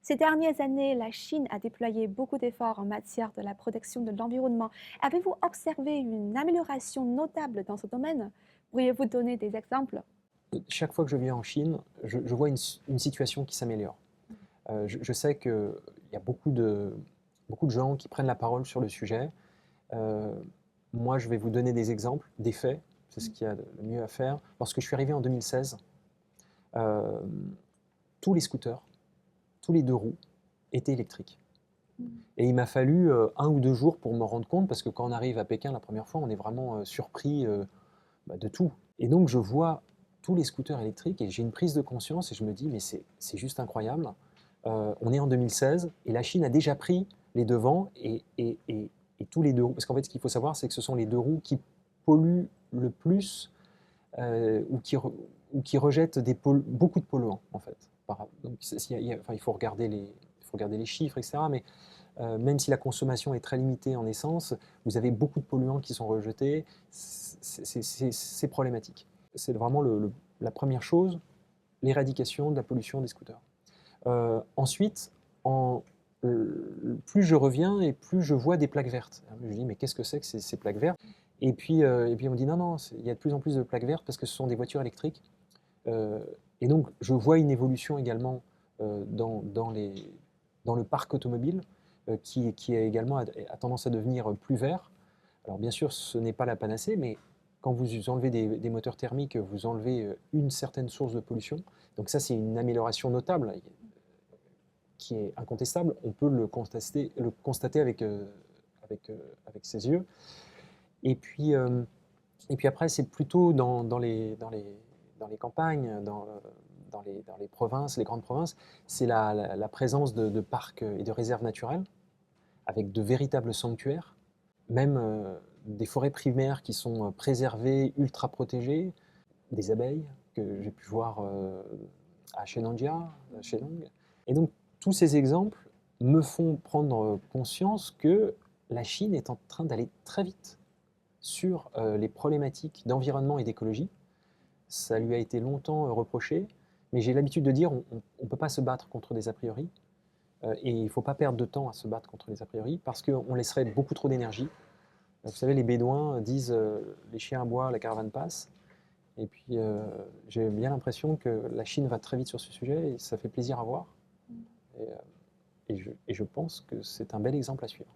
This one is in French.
Ces dernières années, la Chine a déployé beaucoup d'efforts en matière de la protection de l'environnement. Avez-vous observé une amélioration notable dans ce domaine? Pourriez-vous donner des exemples? Chaque fois que je viens en Chine, je vois une situation qui s'améliore. Je sais qu'il y a beaucoup de gens qui prennent la parole sur le sujet. Euh, Moi, je vais vous donner des exemples, des faits, c'est ce qu'il y a de le mieux à faire. Lorsque je suis arrivé en 2016, euh, tous les scooters, tous les deux roues étaient électriques. Et il m'a fallu 1 ou 2 jours pour me rendre compte, parce que quand on arrive à Pékin la première fois, on est vraiment surpris de tout. Et donc je vois tous les scooters électriques et j'ai une prise de conscience et je me dis, mais c'est juste incroyable. On est en 2016 et la Chine a déjà pris les devants et tous les deux roues. Parce qu'en fait, ce qu'il faut savoir, c'est que ce sont les deux roues qui polluent le plus ou qui rejettent beaucoup de polluants, en fait. Donc, enfin, il faut regarder les chiffres, etc. Mais même si la consommation est très limitée en essence, vous avez beaucoup de polluants qui sont rejetés. C'est problématique. C'est vraiment la première chose, l'éradication de la pollution des scooters. Ensuite, plus je reviens et plus je vois des plaques vertes. Je me dis, mais qu'est-ce que c'est que ces plaques vertes? Et puis on me dit, non, non, il y a de plus en plus de plaques vertes parce que ce sont des voitures électriques. Euh, et donc, je vois une évolution également dans le parc automobile qui est également a tendance à devenir plus vert. Alors, bien sûr, ce n'est pas la panacée, mais quand vous enlevez des moteurs thermiques, vous enlevez une certaine source de pollution. Donc ça, c'est une amélioration notable qui est incontestable. On peut le constater avec, avec ses yeux. Et puis, euh, et puis après, c'est plutôt dans les campagnes, dans les provinces, les grandes provinces, c'est la présence de parcs et de réserves naturelles, avec de véritables sanctuaires, même des forêts primaires qui sont préservées, ultra protégées, des abeilles que j'ai pu voir à Shenanjia, à Shenong. Et donc, tous ces exemples me font prendre conscience que la Chine est en train d'aller très vite sur les problématiques d'environnement et d'écologie. Ça lui a été longtemps reproché, mais j'ai l'habitude de dire on ne peut pas se battre contre des a priori, et il ne faut pas perdre de temps à se battre contre les a priori, parce qu'on laisserait beaucoup trop d'énergie. Vous savez, les Bédouins disent les chiens aboient, la caravane passe. Et puis j'ai bien l'impression que la Chine va très vite sur ce sujet, et ça fait plaisir à voir. Et, et je pense que c'est un bel exemple à suivre.